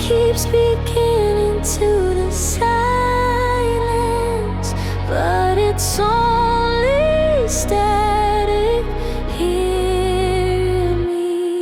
keep speaking into the silence, but it's only static. Hear me.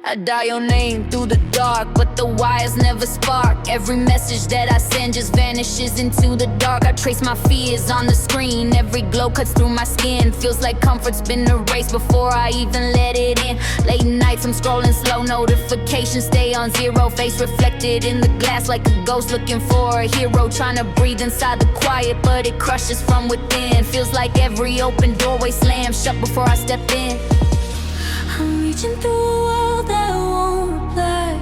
I dial your name through the dark, but the wires never spark. Every message that I send just vanishes into the dark. I trace my fears on the screen, every glow cuts through my skin. Feels like comfort's been erased before I even let it in. Late nights I'm scrolling slow, notifications stay on zero. Face reflected in the glass like a ghost looking for a hero. Trying to breathe inside the quiet, but it crushes from within. Feels like every open doorway slams shut before I step in. I'm reaching through a wall that won't reply.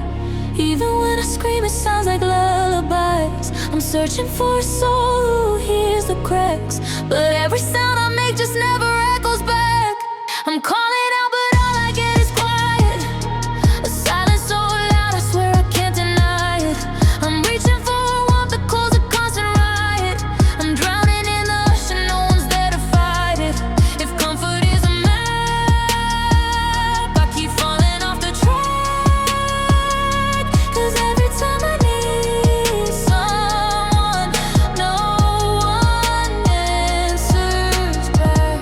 Even when I scream it sounds like lullabies. I'm searching for a soul who hears the cracks, but every sound I make just never echoes back. I'm calling out but all I get is quiet. A silence so loud I swear I can't deny it. I'm reaching for a warmth that calls a constant riot. I'm drowning in the ocean, no one's there to fight it. If comfort is a map, I keep falling off the track. Cause every time I need someone, no one answers back.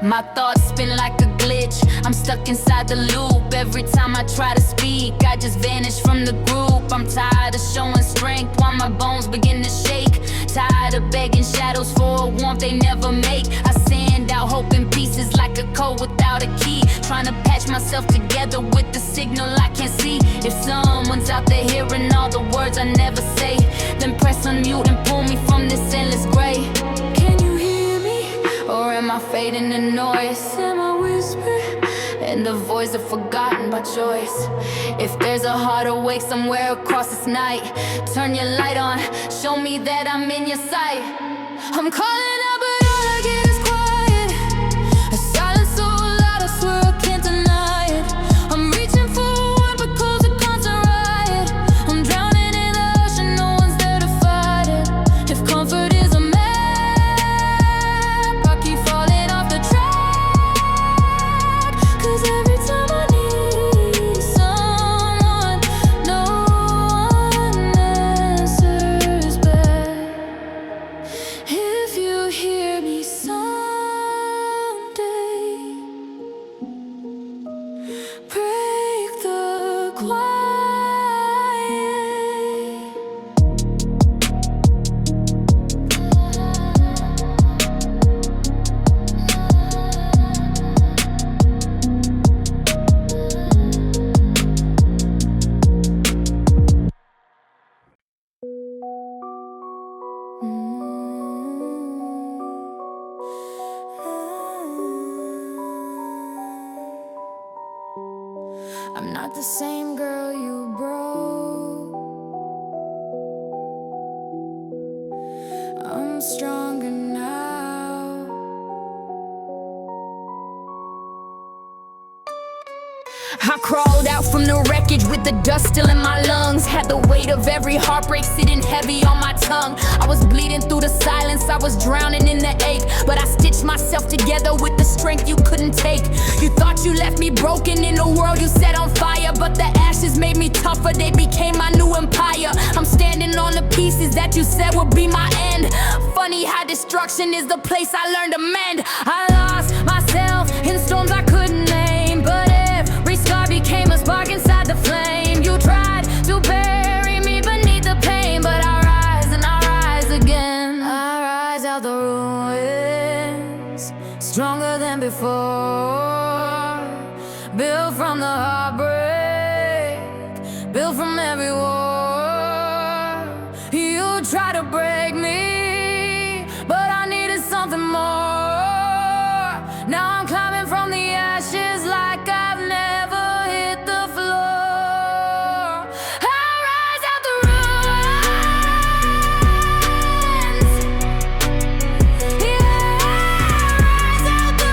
My thoughts spin like a glitch, I'm stuck inside the loop. Every time I try to speak, I just vanish from the group. I'm tired of showing strength while my bones begin to shake. Tired of begging shadows for a warmth they never make. I send out hope in pieces like a code without a key. Trying to patch myself together with the signal I can't see. If someone's out there hearing all the words I never say, then press unmute and pull me from this endless gray. Can you hear me? Or am I fading the noise? Am I whispering? And the voice of forgotten by choice. If there's a heart awake somewhere across this night, turn your light on, show me that I'm in your sight. I'm calling out but all I get is quiet. A silence so loud I swear I can't deny it. I'm reaching for a word but calls a constant riot. I'm drowning in the ocean, no one's there to fight it. If comfort is a map, I keep falling off the track. Cause every time I need someone, no one answers back. If you hear me someday, break the quiet. I'm not the same girl you broke. I'm stronger now. I crawled out from the wreckage with the dust still in my lungs. Had the weight of every heartbreak sitting heavy on my tongue. I was bleeding through the silence, I was drowning in the ache. But I stitched myself together with the strength you couldn't take. You thought you left me broken in a world you set on fire, but the ashes made me tougher, they became my new empire. I'm standing on the pieces that you said would be my end. Funny how destruction is the place I learned to mend. I lost myself in storms I couldn't name, but every scar became a spark inside the flame. You tried to bury me beneath the pain, but I rise and I rise again. I rise out the ruins, stronger than before. Built from the heartbreak, built from every war. You tried to break me, but I needed something more. Now I'm climbing from the ashes like I've never hit the floor. I rise out the ruins. Yeah, I rise out the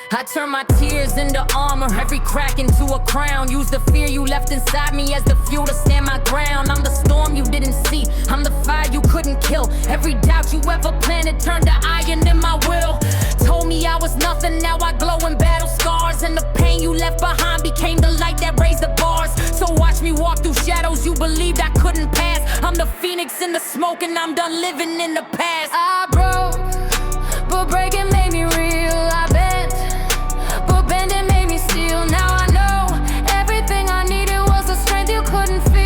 I turn my tears into armor, every crack into a crown. Use the fear you left inside me as the fuel to stand my ground. I'm the storm you didn't see, I'm the fire you couldn't kill. Every doubt you ever planted turned to iron in my will. Told me I was nothing, now I glow in battle scars. And the pain you left behind became the light that raised the bars. So watch me walk through shadows you believed I couldn't pass. I'm the phoenix in the smoke and I'm done living in the past. I broke, but breaking made me real. I bent, but bending made me steel. Now I know everything I needed was the strength you couldn't feel.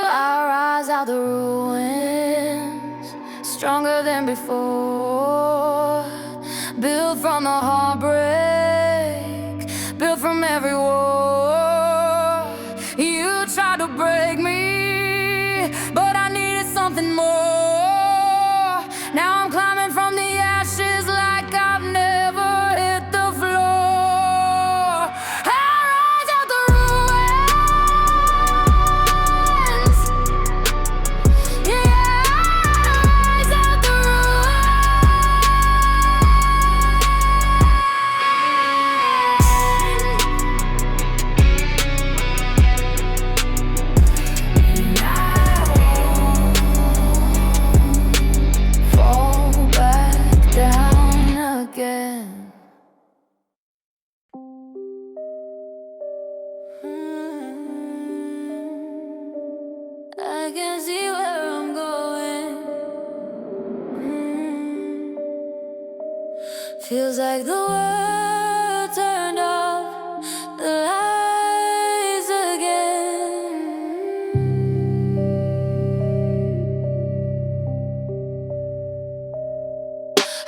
I rise out the ruins, stronger than before. Built from the heartbreak, built from every war. You tried to break me, but I needed something more. Now I'm climbing from the ashes like I've never hit the floor. I rise out the ruins. Yeah, I rise out the ruins. Fall back down again. I can see where I'm going. Feels like the world turned off the lights again.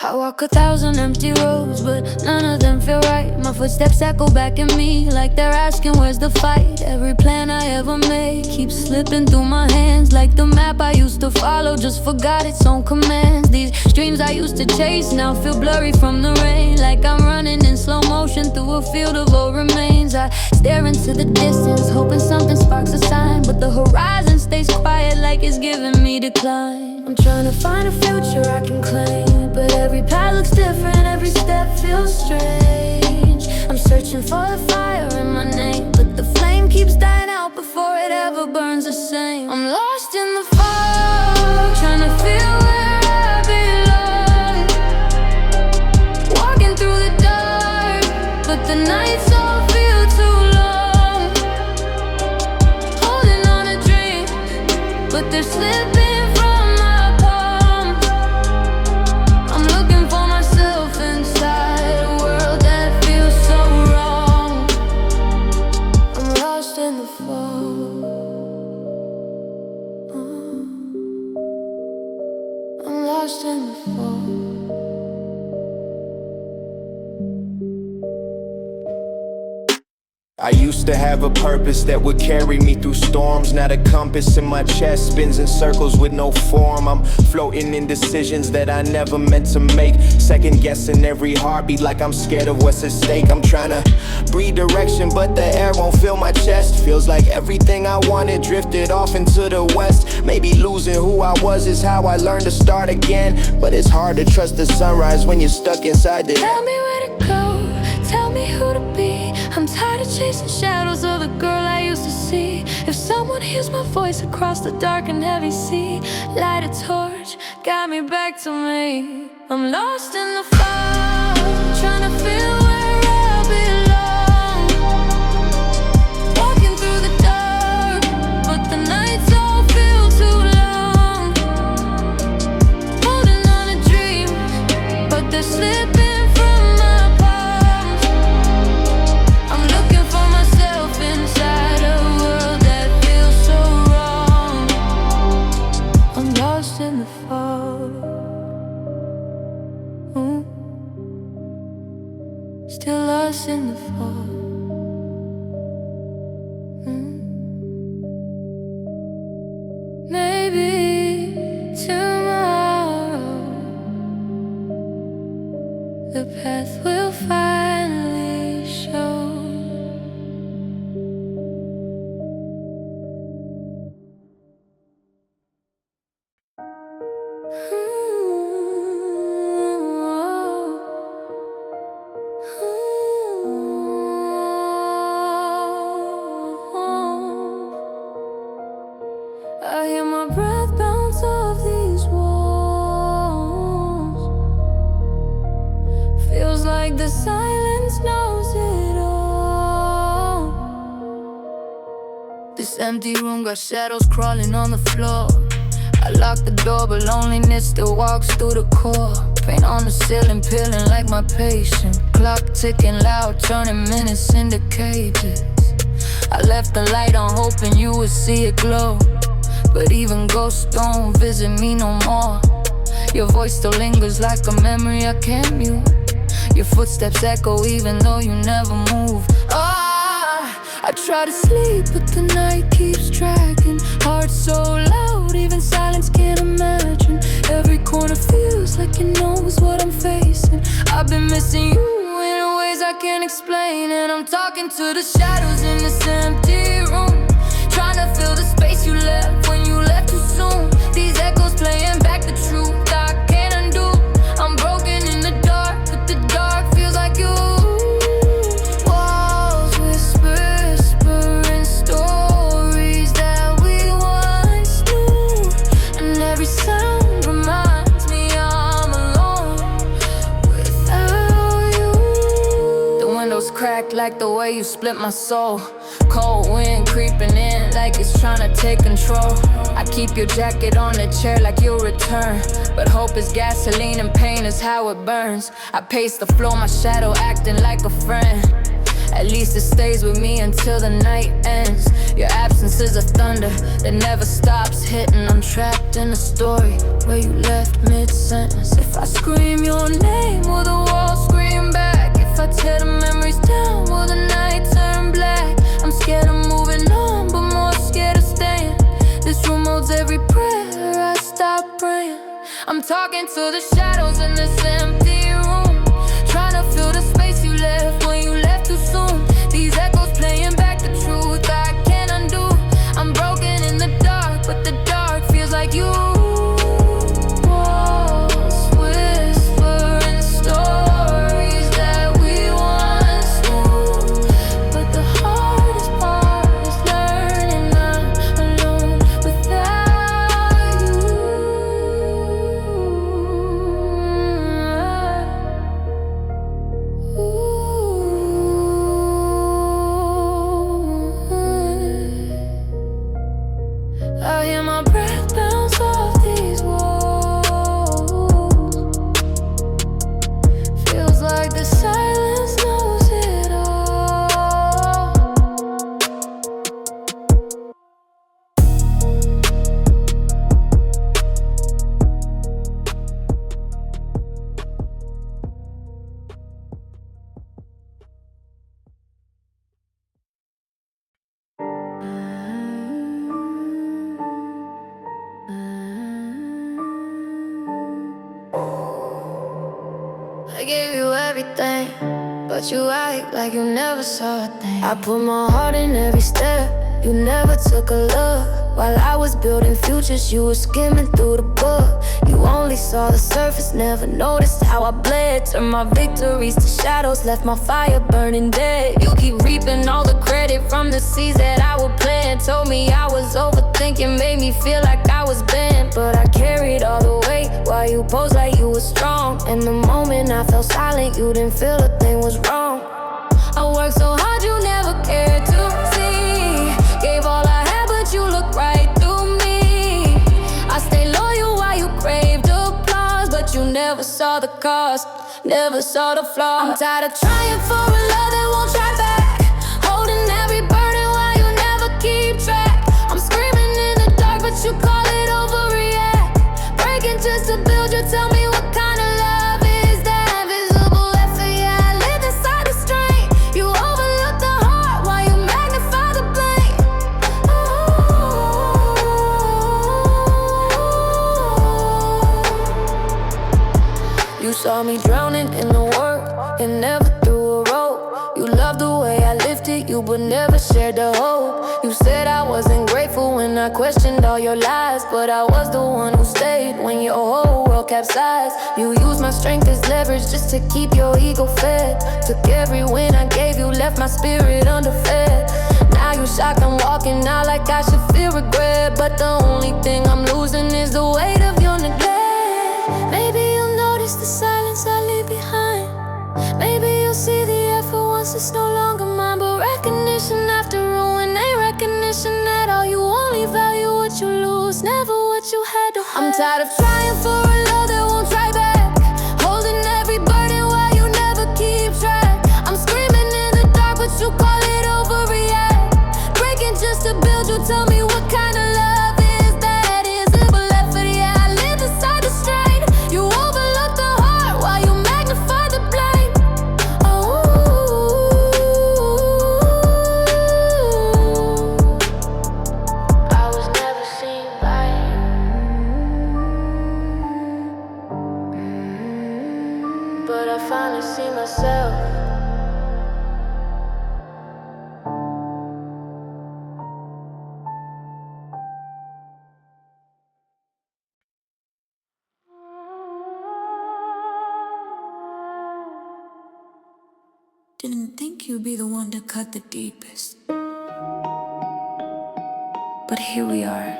I walk 1,000 empty roads, but none of them feel right. My footsteps echo back at me like they're asking where's the fight. Every plan I ever made keeps slipping through my hands, like the map I used to follow just forgot its own commands. These dreams I used to chase now feel blurry from the rain, like I'm running in slow motion through a field of old remains. I stare into the distance, hoping something sparks a sign, but the horizon stays quiet like it's giving me decline. I'm trying to find a future I can claim, but every path looks different, every step feels strange. I'm searching for the fire in my name, but the flame keeps dying out before it ever burns the same. I'm lost in the fog, trying to feel where I belong. Walking through the dark, but the nights all feel too long. Holding on a dream, but they're slipping from my palms. I'm looking for myself inside a world that feels so wrong. I'm lost in the fog. I'm lost in the fog. I used to have a purpose that would carry me through storms. Now the compass in my chest spins in circles with no form. I'm floating in decisions that I never meant to make, second guessing every heartbeat like I'm scared of what's at stake. I'm trying to breathe direction, but the air won't fill my chest. Feels like everything I wanted drifted off into the west. Maybe losing who I was is how I learned to start again, but it's hard to trust the sunrise when you're stuck inside the... Tell me where to go, tell me who to be. I'm tired of chasing shadows of the girl I used to see. If someone hears my voice across the dark and heavy sea, light a torch, guide me back to me. I'm lost in the fog, trying to feel where I belong. Walking through the dark, but the nights all feel too long. Holding on a dream, but they're slipping. Still lost in the fog. Maybe tomorrow the path will finally show. I hear my breath bounce off empty room, got shadows crawling on the floor. I lock the door, but loneliness still walks through the core. Paint on the ceiling, peeling like my patient. Clock ticking loud, turning minutes into cages. I left the light on, hoping you would see it glow. But even ghosts don't visit me no more. Your voice still lingers like a memory I can't mute. Your footsteps echo even though you never move. I try to sleep, but the night keeps dragging. Heart so loud, even silence can't imagine. Every corner feels like it knows what I'm facing. I've been missing you in ways I can't explain. And I'm talking to the shadows in this empty room, trying to fill the space you left when you left too soon. These echoes playing back the truth I can't undo. I'm broken in the dark, but the dark feels like you. Walls whispering stories that we once knew, and every sound reminds me I'm alone without you. The windows crack like the way you split my soul. Cold wind creeping in like it's trying to take control. I keep your jacket on the chair like you'll return, but hope is gasoline and pain is how it burns. I pace the floor, my shadow acting like a friend. At least it stays with me until the night ends. Your absence is a thunder that never stops hitting. I'm trapped in a story where you left mid-sentence. If I scream your name, will the walls scream back? If I tear the memories down, will the night turn black? I'm scared of moving on, but more scared of staying. This room holds every prayer I stop praying. I'm talking to the shadows in this empty room, trying to fill the space you left when you left too soon. These echoes playing back the truth I can't undo. I'm broken in the dark, but the dark feels like you. Walls whispering stories that we once knew, but the hardest part is learning I'm alone without you. I hear my breath bounce off these walls. Feels like the silence knows it all. I gave you everything, but you act like you never saw a thing. I put my heart in every step, you never took a look. While I was building futures, you were skimming through the book. You only saw the surface, never noticed how I bled. Turned my victories to shadows, left my fire burning dead. You keep reaping all the credit from the seeds that I would plant. Told me I was overthinking, made me feel like I was bent, but I carried all the weight while you posed like you were strong. And the moment I fell silent, you didn't feel a thing was wrong. I worked so hard, you never cared to see. Gave all I had, but you looked right through me. I stayed loyal while you craved applause, but you never saw the cost, never saw the flaw. I'm tired of trying for a love that won't try back, holding every burden while you never keep track. I'm screaming in the dark, but you call it overreact. Breaking just to build, you tell me what kind of love is that? Invisible effort, yeah, I live inside the strain. You overlook the heart while you magnify the blame. You saw me drowning in the work and never threw a rope. You loved the way I lifted you, but never shared the hope. You said I wasn't grateful when I questioned all your lies, but I was the one who stayed when your whole world capsized. You used my strength as leverage just to keep your ego fed. Took every win I gave you, left my spirit underfed. Now you shocked I'm walking out like I should feel regret, but the only thing I'm losing is the weight of your neglect. Maybe you'll notice the silence I leave behind. Maybe you'll see the effort once it's no longer mine. But recognition after ruin ain't recognition at all. You I'm tired of trying for a love that won't try back, holding every burden while you never keep track. I'm screaming in the dark, but you call it overreact. Breaking just to build, you tell me what kind of love is that? Is it left for the I live inside the strain. You overlook the heart while you magnify the blame. I was never seen right, but I finally see myself. Didn't think you'd be the one to cut the deepest, but here we are.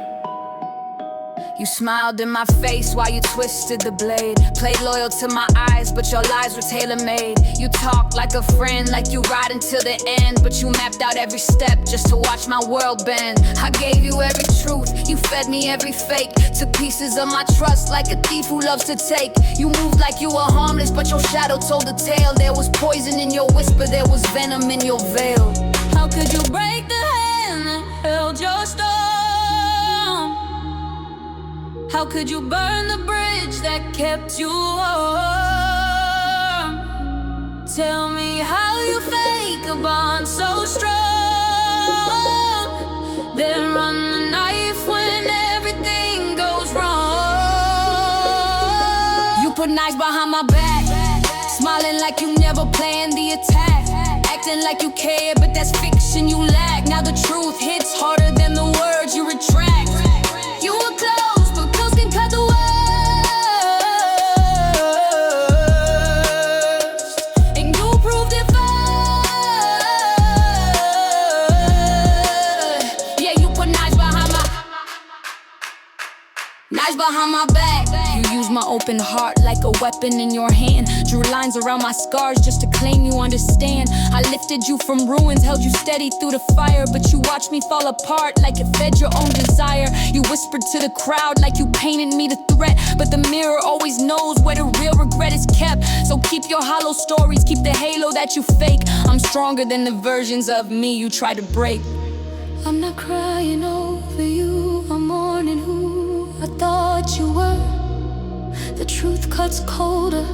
You smiled in my face while you twisted the blade. Played loyal to my eyes, but your lies were tailor-made. You talked like a friend, like you ride until the end, but you mapped out every step just to watch my world bend. I gave you every truth, you fed me every fake. Took pieces of my trust like a thief who loves to take. You moved like you were harmless, but your shadow told the tale. There was poison in your whisper, there was venom in your veil. How could you break the hand that held your storm? How could you burn the bridge that kept you warm? Tell me how you fake a bond so strong, then run the knife when everything goes wrong. You put knives behind my back, smiling like you never planned the attack, acting like you cared, but that's fiction you lack. Now the truth hits harder than the words you retract. You were close, but close can cut the worst, and you proved it first. Yeah, you put knives behind my back. You used my open heart like a weapon in your hand. Drew lines around my scars just to claim you understand. I lifted you from ruins, held you steady through the fire, but you watched me fall apart like it fed your own desire. You whispered to the crowd like you painted me the threat, but the mirror always knows where the real regret is kept. So keep your hollow stories, keep the halo that you fake. I'm stronger than the versions of me you try to break. I'm not crying over you, I'm mourning who I thought you were. The truth cuts colder,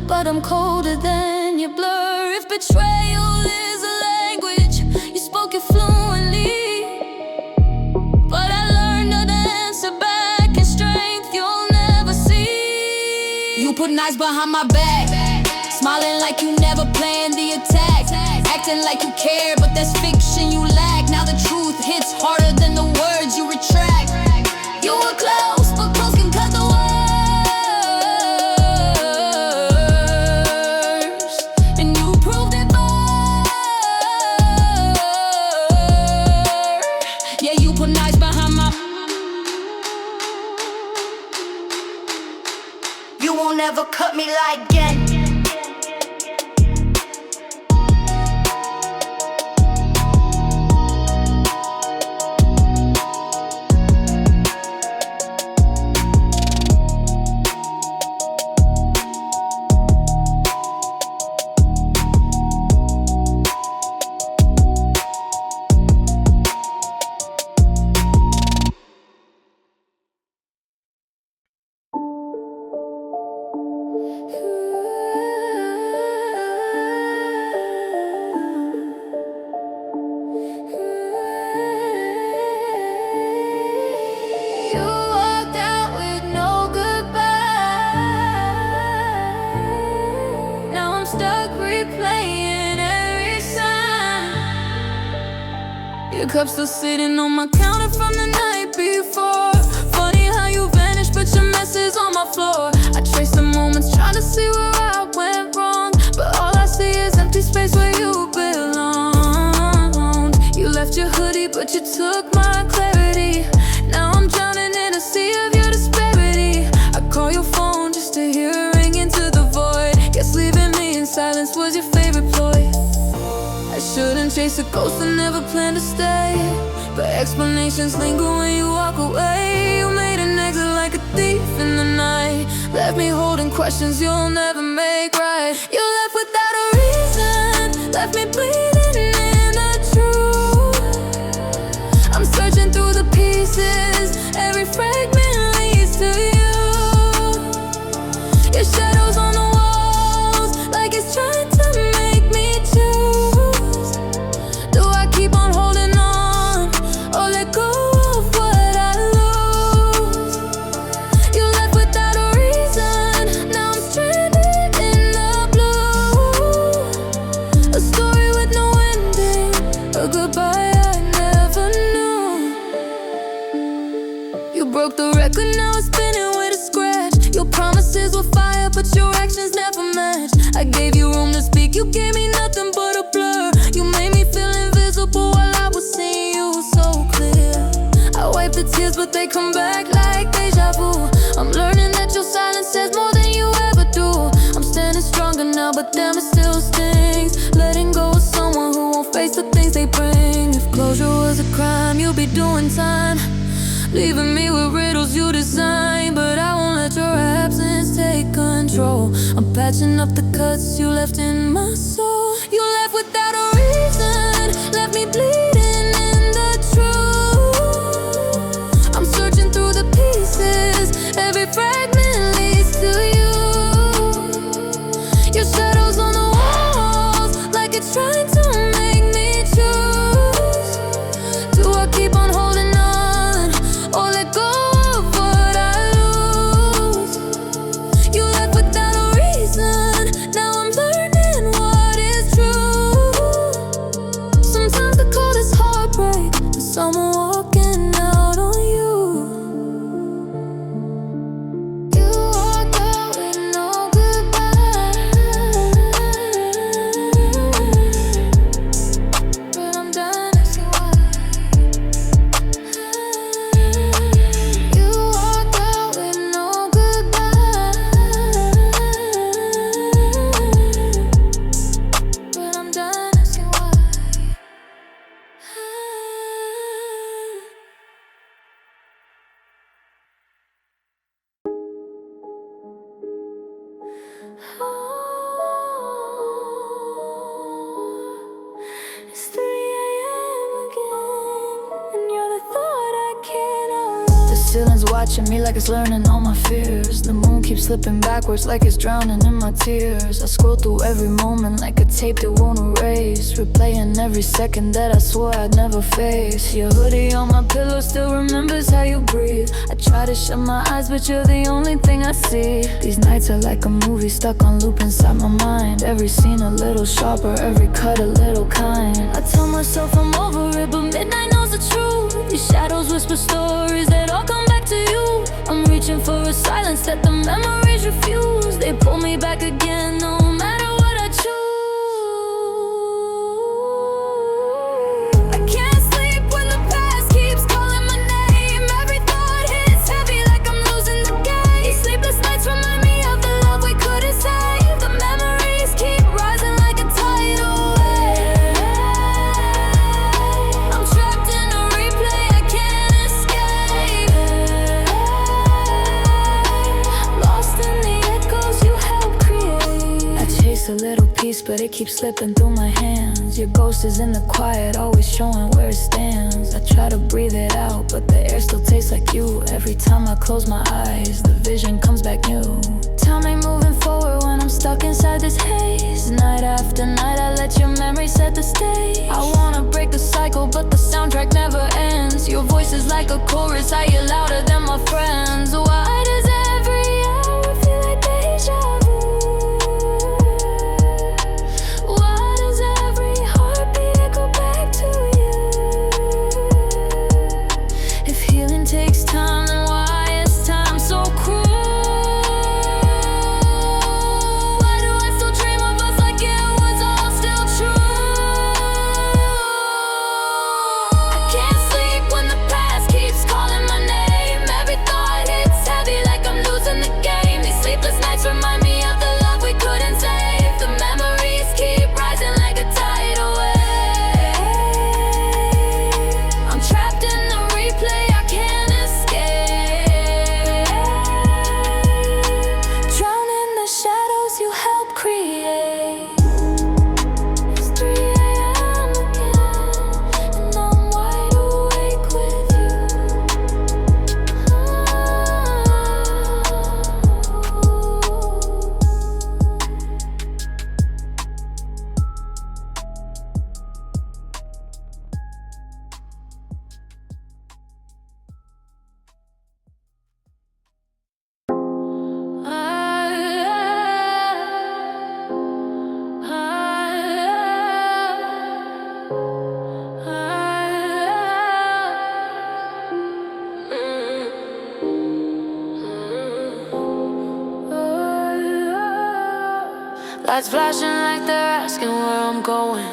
but I'm colder than your blur. If betrayal is a language, you spoke it fluently, but I learned to answer back in strength you'll never see. You put knives behind my back, smiling like you never planned the attack, acting like you care, but that's fiction you lack. Now the truth hits harder than the words you retract. You were close, but close can cut the worst, and you proved it first. Yeah, you put knives behind my. You won't ever cut me like again. Your cup's still sitting on my counter from the night before. Funny how you vanished, but your mess is on my floor. I trace the moments, trying to see where I went wrong, but all I see is empty space where you belonged. You left your hoodie, but you took my clarity. Now I'm drowning in a sea of your disparity. I call your phone just to hear it ring into the void. Guess leaving me in silence was your favorite ploy. I shouldn't chase a ghost and never plan to stay, but explanations linger when you walk away. You made an exit like a thief. left me holding questions you'll never make right. You left without a reason, left me bleeding in the truth. I'm searching through the pieces, every fragment leads to you. Your shadows on the walls, like it's trying to make me choose. Do I keep on holding on, or let go of what I lose? You left without a reason, now I'm stranded in the blue. A story with no ending, a goodbye I never knew. You broke the record, now it's spinning with a scratch. Your promises were fire, but your actions never matched. I gave you room to speak, you gave me nothing but a blur. You made me feel invisible while I was seeing you so clear. I wipe the tears, but they come back like deja vu. I'm learning that your silence says more than you ever do. I'm standing stronger now, but damn, it still stings. Letting go of someone who won't face the things they bring. If closure was a crime, you'll be doing time, leaving me with riddles you design. But I won't let your absence take control. I'm patching up the cuts you left in my soul. You left without a reason, left me bleeding in the truth. I'm searching through the pieces, every fragment leads to you. Your shadows on the walls, like it's trying to make me choose. Do I keep on holding on, or let go of what I lose? You left without a reason, now I'm learning what is true. Sometimes the coldest heartbreak is someone walking out on you. You walked out with no goodbye, but I'm dying to see why. You walked out with no goodbye, but I'm dying to see why. It's 3 a.m. again, and you're the thought I can't outrun. The ceiling's watching me like it's learning all my fears. The moon keeps slipping backwards like it's drowning in my tears. I scroll through every moment like a tape that won't erase, replaying every second that I swore I'd never face. Your hoodie on my pillow still remembers how you breathe. I try to shut my eyes, but you're the only thing I see. These nights are like a movie stuck on loop inside my mind. Every scene a little sharper, every cut a little kind. I tell myself I'm over it, but midnight knows the truth. These shadows whisper stories that all come back to you. I'm reaching for a silence that the memories refuse. They pull me back again no matter what I choose. I can't sleep when the past keeps calling my name. Every thought hits heavy like I'm losing the game. Sleepless nights remind me of the love we couldn't save. The memories keep rising like a tidal wave. I'm trapped in a replay I can't escape. Lost in the echoes you helped create. I chase a little piece, but it keeps slipping through my hands. Your ghost is in the quiet, always showing where it stands. I try to breathe it out, but the air still tastes like you. Every time I close my eyes, the vision comes back new. Time ain't moving forward when I'm stuck inside this haze. Night after night, I let your memory set the stage. I wanna break the cycle, but the soundtrack never ends. Your voice is like a chorus, I hear louder than my friends. Why does every hour feel like deja vu? Why does every heartbeat echo back to you? If healing takes time, then why is time so cruel? Why do I still dream of us like it was all still true? I can't sleep when the past keeps calling my name. Every thought hits heavy Lights flashing like they're asking where I'm going,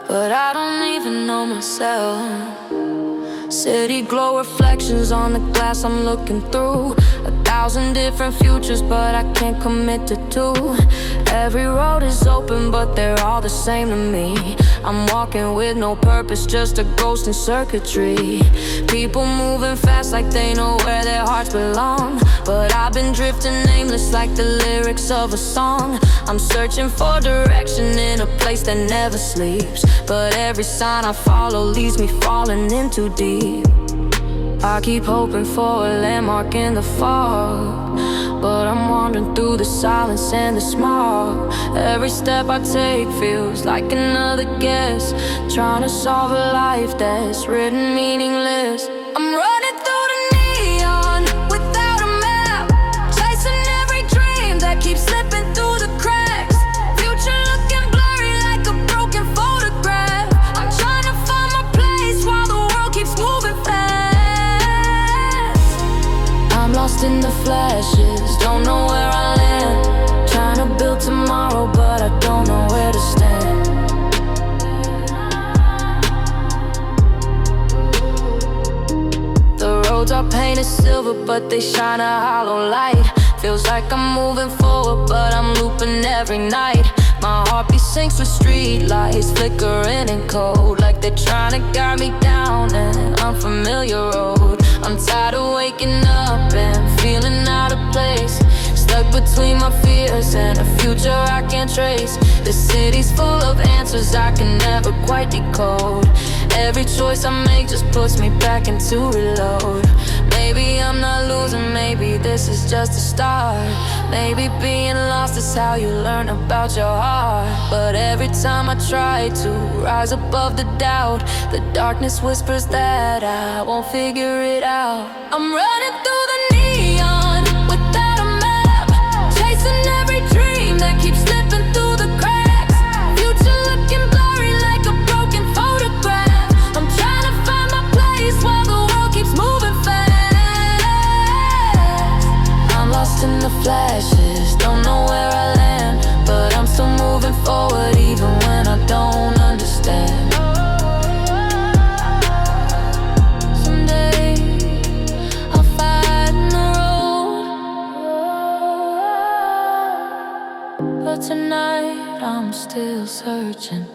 but I don't even know myself. City glow reflections on the glass I'm looking through. 1,000 different futures, but I can't commit to two. Every road is open, but they're all the same to me. I'm walking with no purpose, just a ghost in circuitry. People moving fast like they know where their hearts belong, but I've been drifting nameless like the lyrics of a song. I'm searching for direction in a place that never sleeps, but every sign I follow leads me falling in too deep. I keep hoping for a landmark in the fog, but I'm wandering through the silence and the smog. Every step I take feels like another guess, trying to solve a life that's written meaningless. I'm running through the neon without a map, chasing every dream that keeps slipping through the cracks. Future looking blurry like a broken photograph. I'm trying to find my place while the world keeps moving fast. I'm lost in the flashes, don't know where I land. Trying to build tomorrow, but I don't know where to stand. The roads are painted silver, but they shine a hollow light. Feels like I'm moving forward, but I'm looping every night. My heartbeat sinks with street lights flickering and cold, like they're trying to guide me down an unfamiliar road. I'm tired of waking up and feeling out of place, stuck between my fears and a future I can't trace. The city's full of answers I can never quite decode. Every choice I make just puts me back into reload. Maybe I'm not losing, maybe this is just a start. Maybe being lost is how you learn about your heart. But every time I try to rise above the doubt, the darkness whispers that I won't figure it out. I'm running through the neon without a map, chasing every dream that keeps slipping through the cracks. Future looking blurry like a broken photograph. I'm trying to find my place while the world keeps moving fast. I'm lost in the flashes, don't know where I land, but I'm still moving forward even when I don't understand. Someday I'll find the road, but tonight I'm still searching.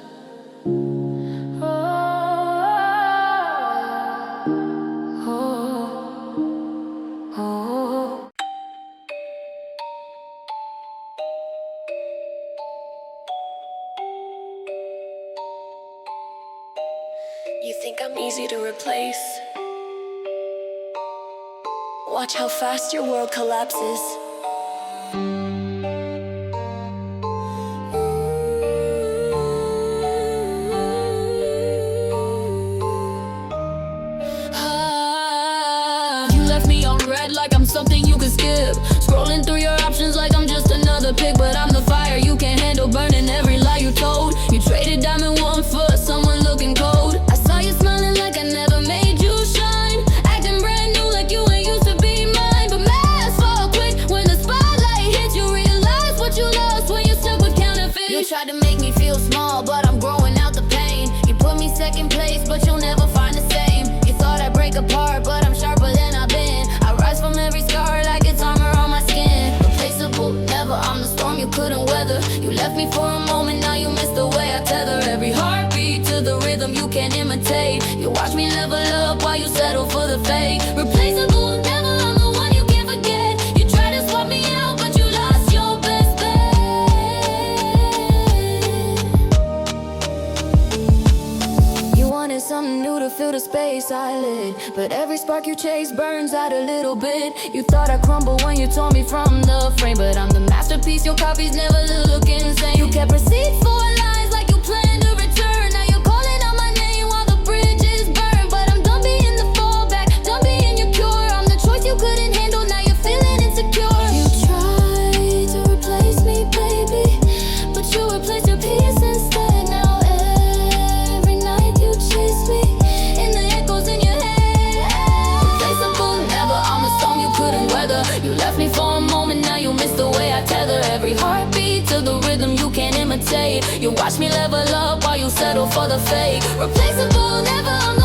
You think I'm easy to replace? Watch how fast your world collapses. You left me on red like I'm something you could skip, scrolling through your options like I'm just another pick. But I'm the fire you can't handle, burning every lie you told. You traded diamond one for someone looking cold. I saw you smiling like I never made you shine, acting brand new like you ain't used to be mine. But masks fall quick when the spotlight hits. You realize what you lost when you stuck with counterfeit. You tried to make me feel small, but I'm growing out the pain. You put me second place, but you'll never find the same. You thought I'd break apart, but I'm sharper than I've been. I rise from every scar like it's armor on my skin. Replaceable, never, I'm the storm you couldn't weather. You left me for a moment, now you miss the way I tether every heartbeat to the rhythm you can't imitate. You watch me level up while you settle for the fake. Replaceable, never, I'm the one you can't forget. You tried to swap me out, but you lost your best bet. You wanted something new to fill the space I lit, but every spark you chase burns out a little bit. You thought I'd crumble when you tore me from the frame, but I'm the masterpiece your copies never look insane. You kept receipts for lies like you planned to return. Now you're calling out my name while the bridge is burned. But I'm done being the fallback, done being your cure. I'm the choice you couldn't handle, now you're feeling insecure. You tried to replace me, baby, but you replaced your peace instead. Now every night you chase me in the echoes in your head. Replaceable, never, I'm a storm you couldn't weather. You left me for beat to the rhythm you can't imitate. You watch me level up while you settle for the fake. Replaceable, never on